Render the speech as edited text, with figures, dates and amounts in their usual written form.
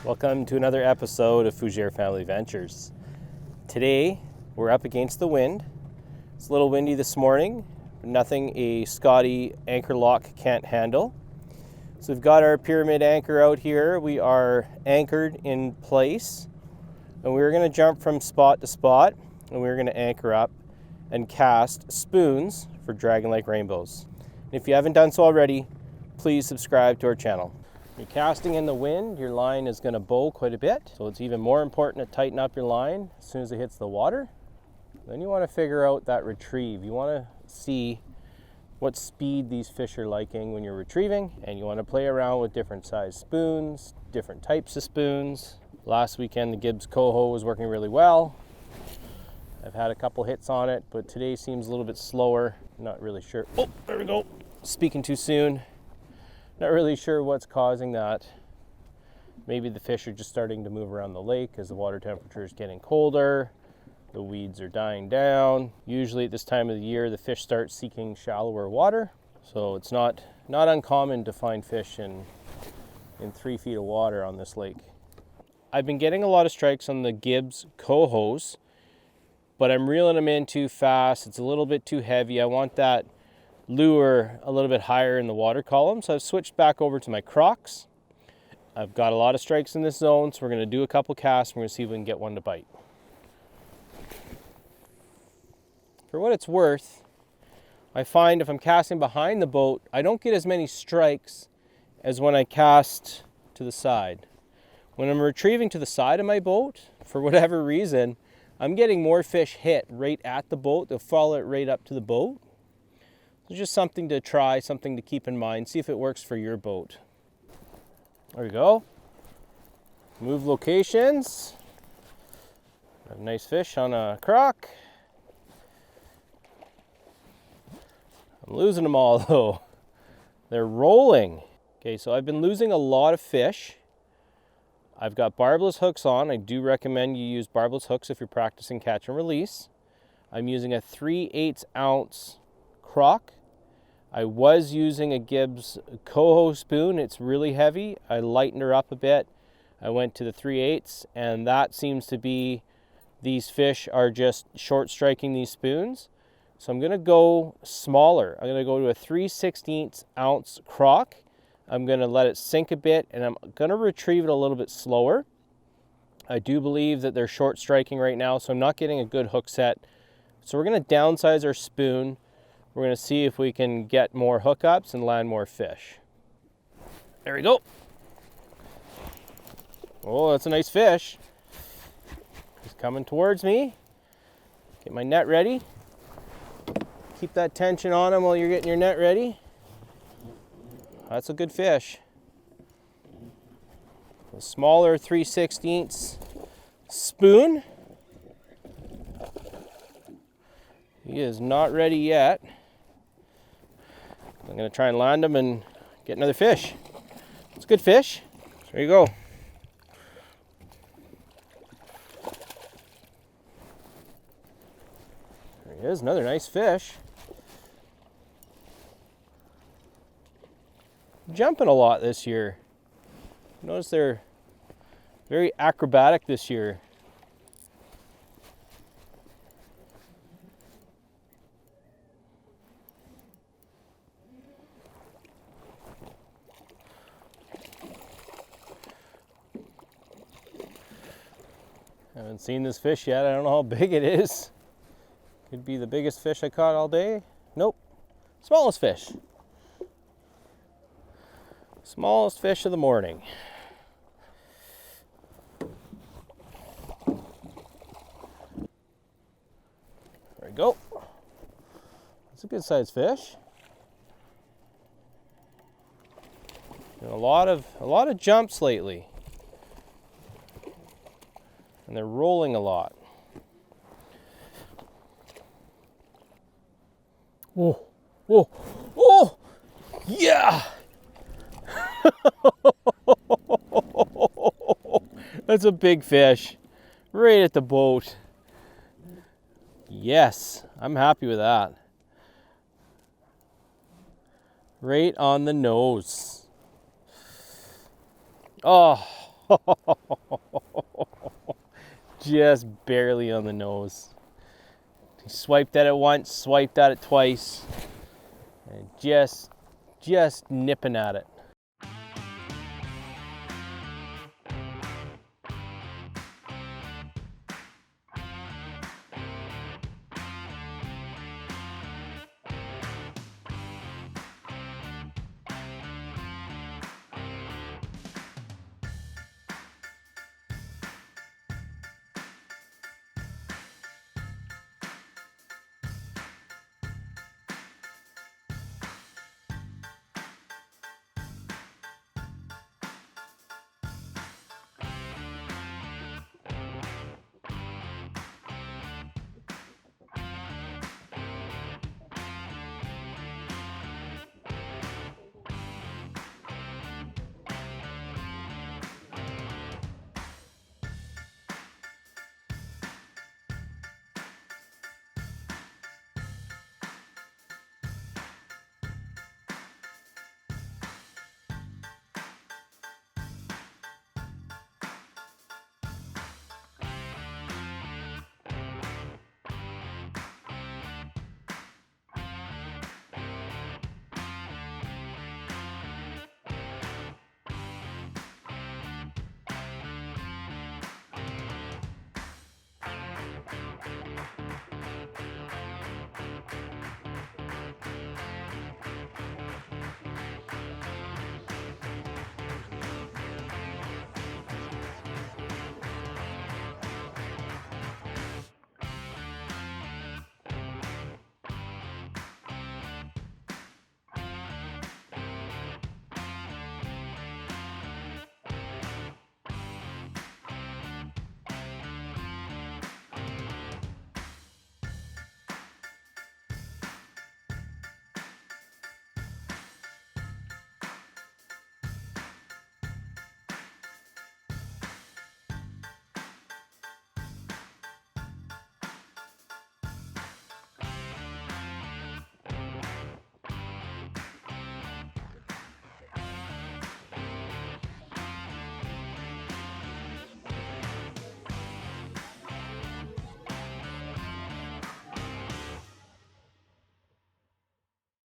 Welcome to another episode of Fougere Family Ventures. Today we're up against the wind. It's a little windy this morning, but nothing a Scotty anchor lock can't handle. So we've got our pyramid anchor out here. We are anchored in place, and we're going to jump from spot to spot, and we're going to anchor up and cast spoons for Dragon Lake rainbows. And if you haven't done so already, please subscribe to our channel. You're casting in the wind, your line is going to bow quite a bit, so it's even more important to tighten up your line as soon as it hits the water. Then you want to figure out that retrieve. You want to see what speed these fish are liking when you're retrieving, and you want to play around with different size spoons, different types of spoons. Last weekend the Gibbs Koho was working really well. I've had a couple hits on it, but today seems a little bit slower. Not really sure. Oh, there we go. Speaking too soon. Not really sure what's causing that. Maybe the fish are just starting to move around the lake as the water temperature is getting colder. The weeds are dying down. Usually at this time of the year, the fish start seeking shallower water. So it's not uncommon to find fish in 3 feet of water on this lake. I've been getting a lot of strikes on the Gibbs Kohos, but I'm reeling them in too fast. It's a little bit too heavy. I want that lure a little bit higher in the water column, so I've switched back over to my Crocs. I've got a lot of strikes in this zone, so we're going to do a couple casts. We're going to see if we can get one to bite. For what it's worth, I find if I'm casting behind the boat, I don't get as many strikes as when I cast to the side. When I'm retrieving to the side of my boat, for whatever reason, I'm getting more fish hit right at the boat. They'll follow it right up to the boat. It's just something to try, something to keep in mind. See if it works for your boat. There we go. Move locations. Have nice fish on a croc. I'm losing them all though. They're rolling. Okay, so I've been losing a lot of fish. I've got barbless hooks on. I do recommend you use barbless hooks if you're practicing catch and release. I'm using a 3/8 ounce Croc. I was using a Gibbs Koho spoon. It's really heavy. I lightened her up a bit. I went to the 3/8, and that seems to be, these fish are just short striking these spoons. So I'm gonna go smaller. I'm gonna go to a 3/16 ounce Croc. I'm gonna let it sink a bit, and I'm gonna retrieve it a little bit slower. I do believe that they're short striking right now, so I'm not getting a good hook set. So we're gonna downsize our spoon. We're going to see if we can get more hookups and land more fish. There we go. Oh, that's a nice fish. He's coming towards me. Get my net ready. Keep that tension on him while you're getting your net ready. That's a good fish. A smaller 3/16 spoon. He is not ready yet. I'm going to try and land him and get another fish. It's a good fish. There you go. There he is, another nice fish. Jumping a lot this year. Notice they're very acrobatic this year. I haven't seen this fish yet. I don't know how big it is. Could be the biggest fish I caught all day. Nope. Smallest fish. Smallest fish of the morning. There we go. That's a good sized fish. Doing a lot of jumps lately. And they're rolling a lot. Oh, oh, oh, yeah! That's a big fish. Right at the boat. Yes, I'm happy with that. Right on the nose. Oh, Just barely on the nose. He swiped at it once, swiped at it twice, and just nipping at it.